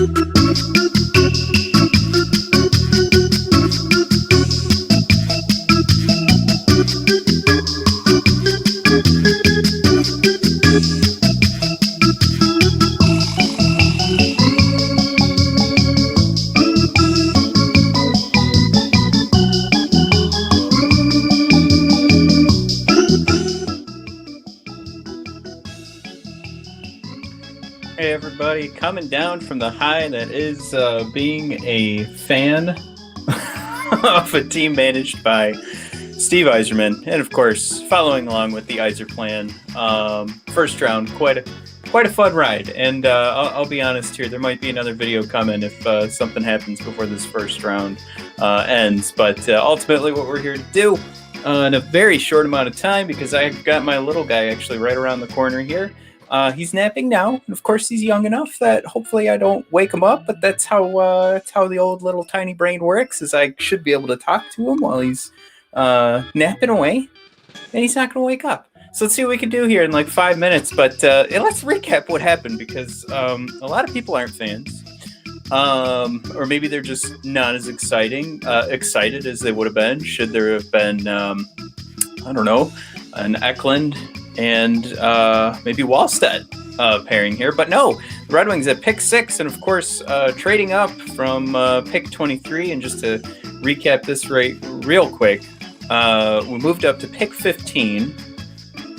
Hey everybody, coming down from the high that is being a fan of a team managed by Steve Yzerman, and of course, following along with the Yzer plan. First round, quite a fun ride, and I'll be honest here, there might be another video coming if something happens before this first round ends. But ultimately, what we're here to do in a very short amount of time, because I've got my little guy actually right around the corner here. He's napping now, and of course he's young enough that hopefully I don't wake him up. But that's how the old little tiny brain works. Is I should be able to talk to him while he's napping away, and he's not going to wake up. So let's see what we can do here in like 5 minutes. But let's recap what happened, because a lot of people aren't fans, or maybe they're just not as excited as they would have been should there have been I don't know, an Eklund and maybe Wallstedt pairing here. But no, the Red Wings at pick 6, and of course trading up from pick 23. And just to recap this real quick, we moved up to pick 15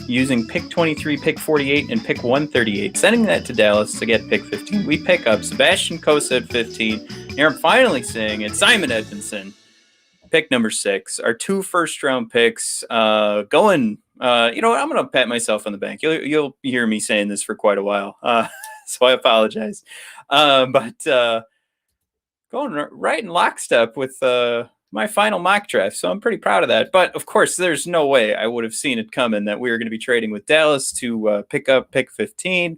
using pick 23, pick 48, and pick 138, sending that to Dallas to get pick 15. We pick up Sebastian Cossa at 15. Here I'm finally saying it, Simon Edvinsson, pick number 6. Our 2 first-round picks going. You know what? I'm going to pat myself on the back. You'll hear me saying this for quite a while, so I apologize. But going right in lockstep with my final mock draft, so I'm pretty proud of that. But of course, there's no way I would have seen it coming that we were going to be trading with Dallas to pick up pick 15.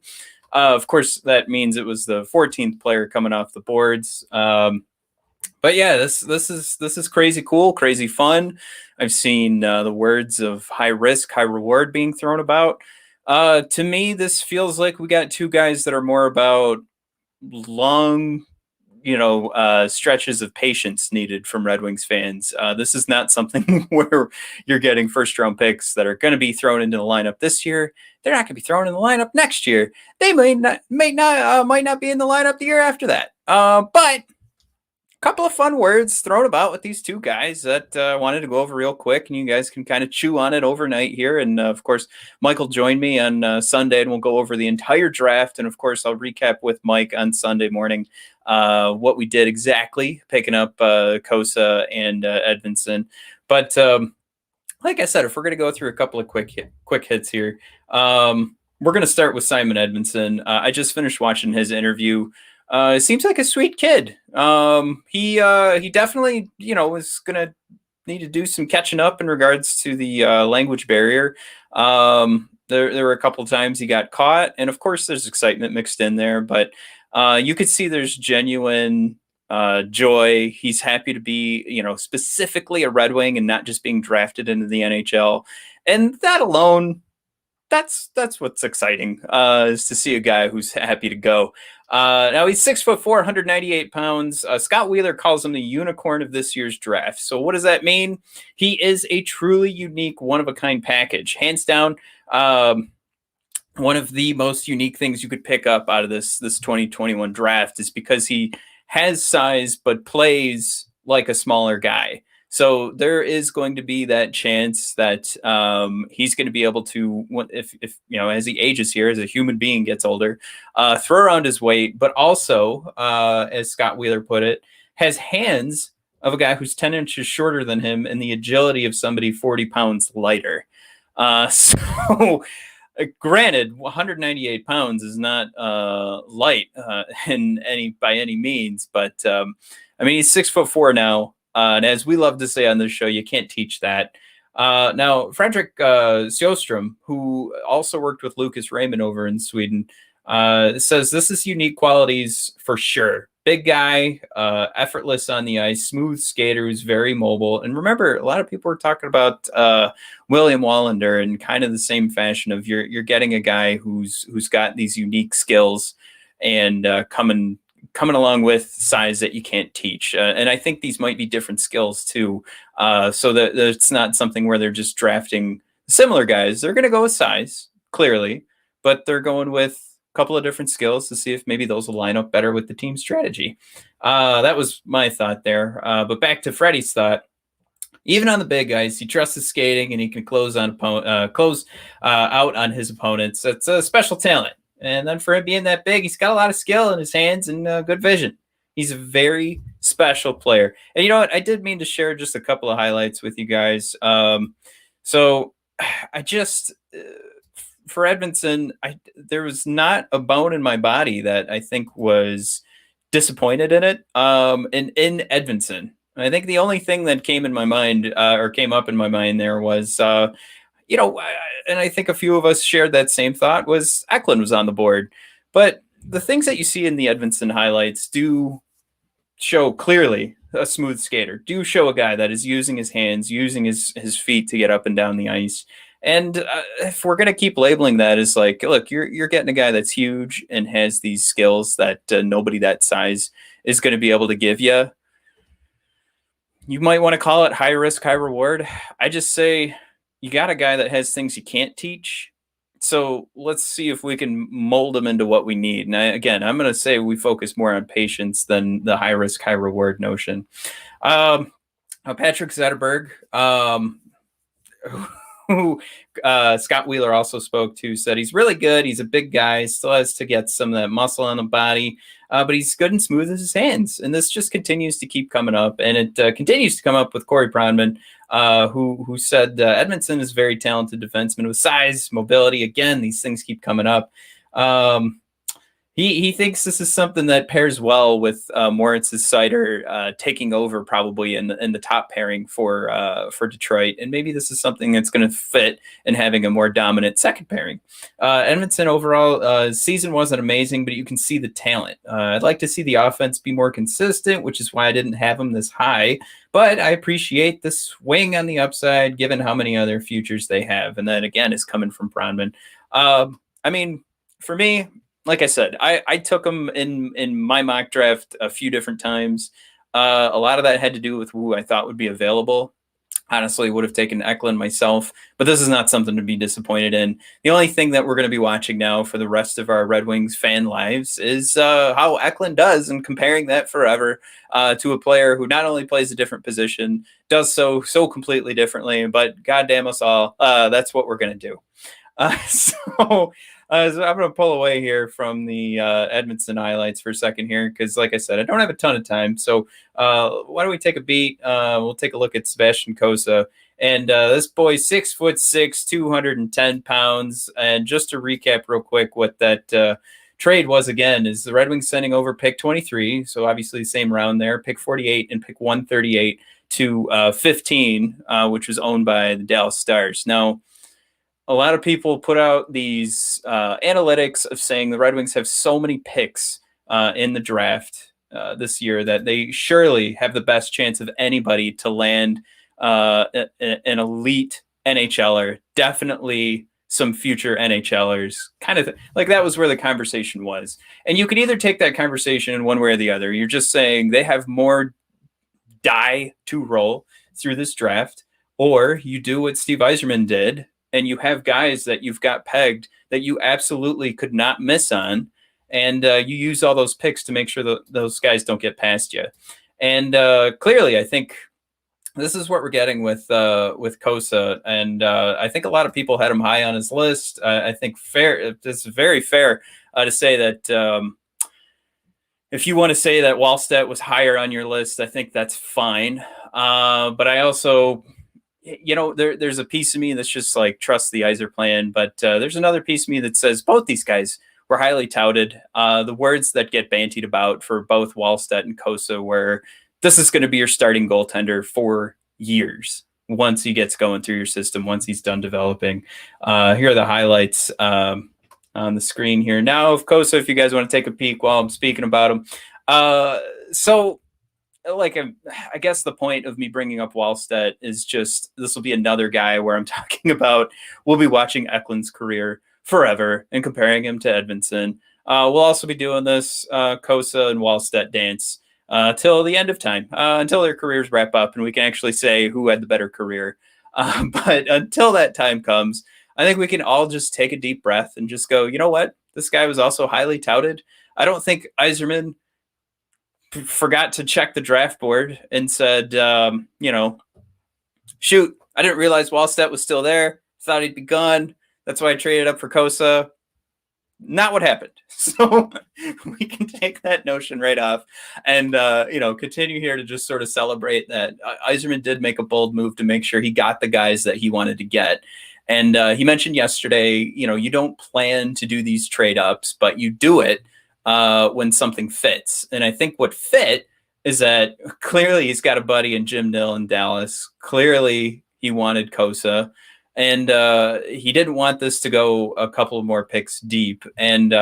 Of course, that means it was the 14th player coming off the boards. But yeah, this is crazy cool, crazy fun. I've seen the words of high risk, high reward being thrown about. To me, this feels like we got 2 guys that are more about long, stretches of patience needed from Red Wings fans. This is not something where you're getting first round picks that are going to be thrown into the lineup this year. They're not going to be thrown in the lineup next year. They might not be in the lineup the year after that. But couple of fun words thrown about with these 2 guys that wanted to go over real quick, and you guys can kind of chew on it overnight here. And of course, Michael joined me on Sunday, and we'll go over the entire draft. And of course, I'll recap with Mike on Sunday morning what we did exactly, picking up Cossa and Edvinsson. But like I said, if we're going to go through a couple of quick hits here, we're going to start with Simon Edvinsson. I just finished watching his interview. Seems like a sweet kid. He definitely, is going to need to do some catching up in regards to the language barrier. There were a couple of times he got caught, and of course there's excitement mixed in there, but you could see there's genuine joy. He's happy to be, specifically a Red Wing and not just being drafted into the NHL. And that alone, that's what's exciting, is to see a guy who's happy to go. Now he's 6'4", 198 pounds. Scott Wheeler calls him the unicorn of this year's draft. So what does that mean? He is a truly unique, one-of-a-kind package. Hands down, one of the most unique things you could pick up out of this 2021 draft is because he has size but plays like a smaller guy. So there is going to be that chance that he's going to be able to, if as he ages here, as a human being gets older, throw around his weight, but also, as Scott Wheeler put it, has hands of a guy who's 10 inches shorter than him and the agility of somebody 40 pounds lighter. So granted, 198 pounds is not light by any means, but he's 6'4" now. And as we love to say on this show, you can't teach that. Now, Fredrik Sjöström, who also worked with Lucas Raymond over in Sweden, says this is unique qualities for sure. Big guy, effortless on the ice, smooth skater who's very mobile. And remember, a lot of people were talking about William Wallander in kind of the same fashion of you're getting a guy who's got these unique skills and coming coming along with size that you can't teach. And I think these might be different skills too. So that it's not something where they're just drafting similar guys. They're going to go with size, clearly, but they're going with a couple of different skills to see if maybe those will line up better with the team strategy. That was my thought there. But back to Freddie's thought. Even on the big guys, he trusts his skating and he can close out on his opponents. It's a special talent. And then for him being that big, he's got a lot of skill in his hands and good vision. He's a very special player. And you know what? I did mean to share just a couple of highlights with you guys. So I just, for Edvinsson, there was not a bone in my body that I think was disappointed in it. In Edvinsson, I think the only thing that came in my mind or came up in my mind there was, and I think a few of us shared that same thought, was Eklund was on the board. But the things that you see in the Edvinsson highlights do show clearly a smooth skater, do show a guy that is using his hands, using his feet to get up and down the ice. And if we're going to keep labeling that as like, look, you're getting a guy that's huge and has these skills that nobody that size is going to be able to give you, you might want to call it high risk, high reward. I just say you got a guy that has things you can't teach. So let's see if we can mold him into what we need. And I'm going to say we focus more on patience than the high risk, high reward notion. Patrick Zetterberg, who Scott Wheeler also spoke to, said he's really good. He's a big guy, still has to get some of that muscle on the body, but he's good and smooth as his hands. And this just continues to keep coming up. And it continues to come up with Corey Pronman, who said Edvinsson is a very talented defenseman with size, mobility. Again, these things keep coming up. He thinks this is something that pairs well with Moritz's Seider taking over probably in the top pairing for Detroit, and maybe this is something that's going to fit in having a more dominant second pairing. Edvinsson overall season wasn't amazing, but you can see the talent. I'd like to see the offense be more consistent, which is why I didn't have him this high. But I appreciate the swing on the upside, given how many other futures they have, and that again is coming from Pronman. For me, like I said, I took him in my mock draft a few different times. A lot of that had to do with who I thought would be available. Honestly, would have taken Eklund myself, but this is not something to be disappointed in. The only thing that we're going to be watching now for the rest of our Red Wings fan lives is how Eklund does, and comparing that forever to a player who not only plays a different position, does so completely differently, but goddamn us all, that's what we're going to do. So I'm going to pull away here from the Edvinsson highlights for a second here because, like I said, I don't have a ton of time. So why don't we take a beat? We'll take a look at Sebastian Cossa. And this boy's 6'6", 210 pounds. And just to recap real quick what that trade was again, is the Red Wings sending over pick 23. So obviously the same round there, pick 48 and pick 138 to 15, which was owned by the Dallas Stars. Now, a lot of people put out these analytics of saying the Red Wings have so many picks in the draft this year that they surely have the best chance of anybody to land an elite NHLer, definitely some future NHLers, kind of like that was where the conversation was. And you could either take that conversation in one way or the other. You're just saying they have more die to roll through this draft, or you do what Steve Yzerman did, and you have guys that you've got pegged that you absolutely could not miss on, and you use all those picks to make sure that those guys don't get past you. And clearly, I think this is what we're getting with Cossa, and I think a lot of people had him high on his list. I think it's very fair to say that if you want to say that Wallstedt was higher on your list, I think that's fine. But I also, there's a piece of me that's just like trust the Yzer plan, but there's another piece of me that says both these guys were highly touted. The words that get bantied about for both Wallstedt and Cossa were, this is going to be your starting goaltender for years once he gets going through your system, once he's done developing. Here are the highlights on the screen here now of Cossa, if you guys want to take a peek while I'm speaking about him. So I guess the point of me bringing up Wallstedt is just this will be another guy where I'm talking about we'll be watching Eklund's career forever and comparing him to Edvinsson. We'll also be doing this Cossa and Wallstedt dance till the end of time, until their careers wrap up and we can actually say who had the better career. But until that time comes, I think we can all just take a deep breath and just go, you know what? This guy was also highly touted. I don't think Yzerman forgot to check the draft board and said, shoot, I didn't realize Wallstedt was still there. Thought he'd be gone. That's why I traded up for Cossa. Not what happened. So we can take that notion right off and, continue here to just sort of celebrate that Yzerman did make a bold move to make sure he got the guys that he wanted to get. And he mentioned yesterday, you don't plan to do these trade ups, but you do it when something fits. And I think what fit is that clearly he's got a buddy in Jim Nill in Dallas. Clearly he wanted Cossa. And he didn't want this to go a couple of more picks deep. And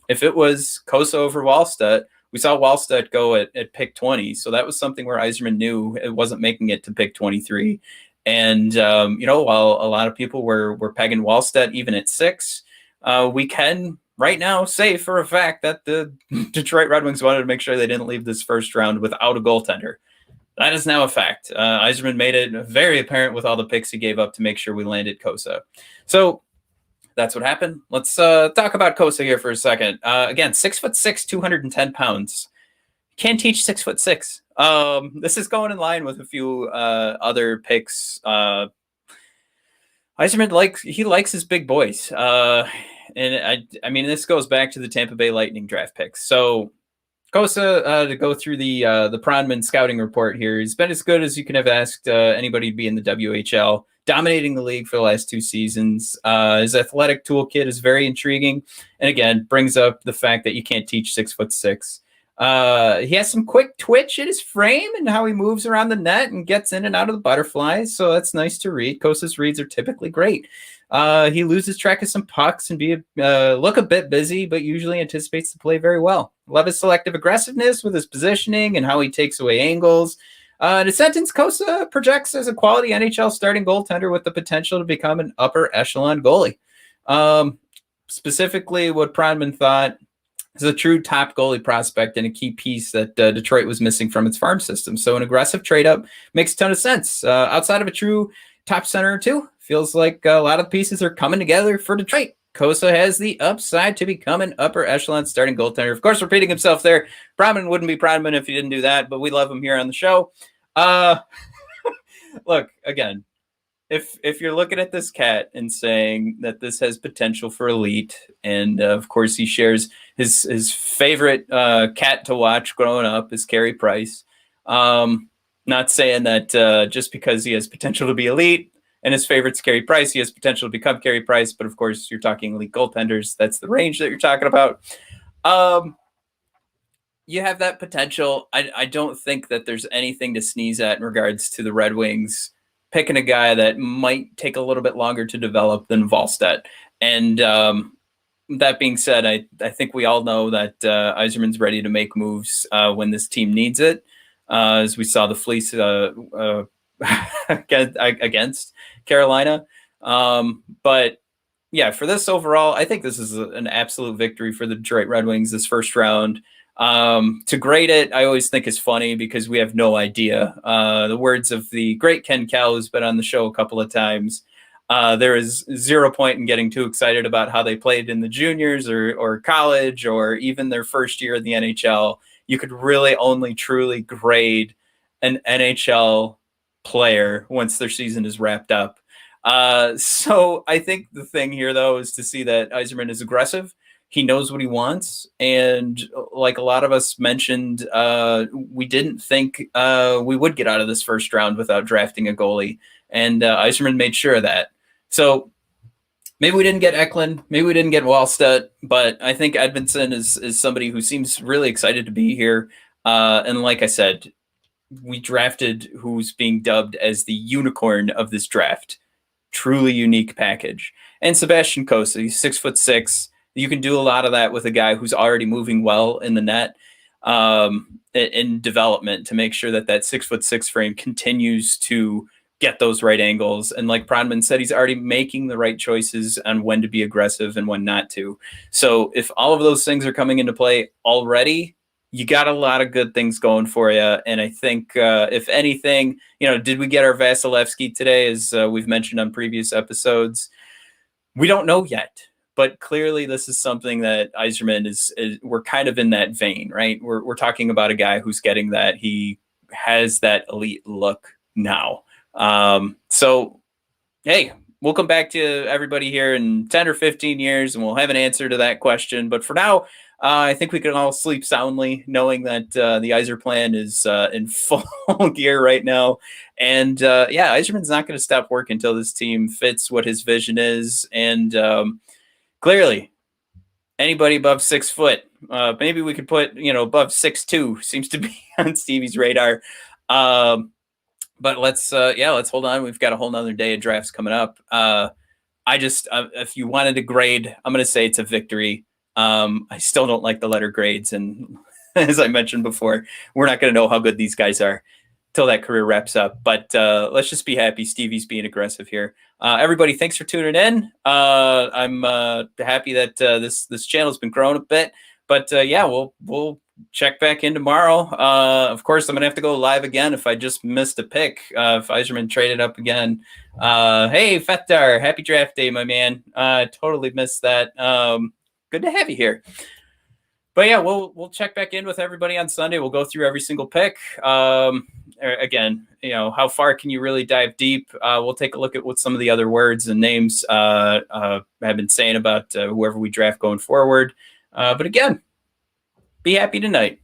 if it was Cossa over Wallstedt, we saw Wallstedt go at pick 20. So that was something where Yzerman knew it wasn't making it to pick 23. And, while a lot of people were pegging Wallstedt even at 6, we can right now say for a fact that the Detroit Red Wings wanted to make sure they didn't leave this first round without a goaltender. That is now a fact. Yzerman made it very apparent with all the picks he gave up to make sure we landed Cossa. So that's what happened. Let's talk about Cossa here for a second. Again, 6'6", 210 pounds. Can't teach 6'6". This is going in line with a few other picks. Yzerman likes his big boys. And I mean, this goes back to the Tampa Bay Lightning draft picks. So Cossa, to go through the Pronman scouting report here, he's been as good as you can have asked anybody to be in the WHL, dominating the league for the last 2 seasons. His athletic toolkit is very intriguing, and again, brings up the fact that you can't teach 6'6". He has some quick twitch in his frame and how he moves around the net and gets in and out of the butterflies, so that's nice to read. Cossa's reads are typically great. He loses track of some pucks and look a bit busy, but usually anticipates the play very well. Love his selective aggressiveness with his positioning and how he takes away angles. In a sentence, Cossa projects as a quality NHL starting goaltender with the potential to become an upper echelon goalie. Specifically, what Pronman thought is a true top goalie prospect and a key piece that Detroit was missing from its farm system. So an aggressive trade-up makes a ton of sense. Outside of a true top center or two, feels like a lot of the pieces are coming together for Detroit. Cossa has the upside to become an upper echelon starting goaltender. Of course, repeating himself there. Pronman wouldn't be Pronman if he didn't do that, but we love him here on the show. Look, again, if you're looking at this cat and saying that this has potential for elite, and of course he shares his favorite cat to watch growing up is Carey Price. Not saying that just because he has potential to be elite and his favorite's Carey Price, he has potential to become Carey Price. But of course, you're talking elite goaltenders. That's the range that you're talking about. You have that potential. I don't think that there's anything to sneeze at in regards to the Red Wings picking a guy that might take a little bit longer to develop than Wallstedt. And that being said, I think we all know that Yzerman's ready to make moves when this team needs it. As we saw the Fleece against Carolina. But yeah, for this overall, I think this is an absolute victory for the Detroit Red Wings this first round. To grade it, I always think is funny because we have no idea. The words of the great Ken Kell, who's been on the show a couple of times, there is 0 point in getting too excited about how they played in the juniors or college or even their first year in the NHL. You could really only truly grade an NHL player once their season is wrapped up. So I think the thing here, though, is to see that Yzerman is aggressive. He knows what he wants. And like a lot of us mentioned, we didn't think we would get out of this first round without drafting a goalie. And Yzerman made sure of that. So maybe we didn't get Eklund, maybe we didn't get Wallstedt, but I think Edvinsson is somebody who seems really excited to be here. And like I said, we drafted who's being dubbed as the unicorn of this draft. Truly unique package. And Sebastian Cossa, he's 6'6". You can do a lot of that with a guy who's already moving well in the net in development to make sure that 6'6" frame continues to get those right angles. And like Pronman said, he's already making the right choices on when to be aggressive and when not to. So if all of those things are coming into play already, you got a lot of good things going for you. And I think, if anything, did we get our Vasilevsky today, as we've mentioned on previous episodes? We don't know yet. But clearly, this is something that Yzerman is we're kind of in that vein, right? We're talking about a guy who's getting that. He has that elite look now. So, hey, we'll come back to everybody here in 10 or 15 years, and we'll have an answer to that question. But for now, I think we can all sleep soundly knowing that the Yzer plan is in full gear right now. And Yzerman's not going to stop working until this team fits what his vision is. And clearly, anybody above 6 foot, maybe we could put, above 6'2", seems to be on Stevie's radar. But let's hold on. We've got a whole nother day of drafts coming up. If you wanted to grade, I'm going to say it's a victory. I still don't like the letter grades. And as I mentioned before, we're not going to know how good these guys are till that career wraps up. But let's just be happy Stevie's being aggressive here. Everybody, thanks for tuning in. I'm happy that this channel's been growing a bit. But we'll check back in tomorrow. Of course, I'm going to have to go live again if I just missed a pick. If Yzerman traded up again. Hey, Fethar, happy draft day, my man. Totally missed that. Good to have you here. But yeah, we'll check back in with everybody on Sunday. We'll go through every single pick. Again, how far can you really dive deep? We'll take a look at what some of the other words and names have been saying about whoever we draft going forward. But again, be happy tonight.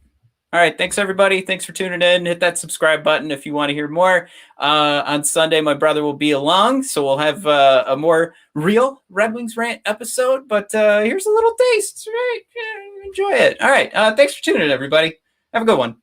All right. Thanks, everybody. Thanks for tuning in. Hit that subscribe button if you want to hear more. On Sunday, my brother will be along, so we'll have a more real Red Wings rant episode. But here's a little taste. Right? Enjoy it. All right. Thanks for tuning in, everybody. Have a good one.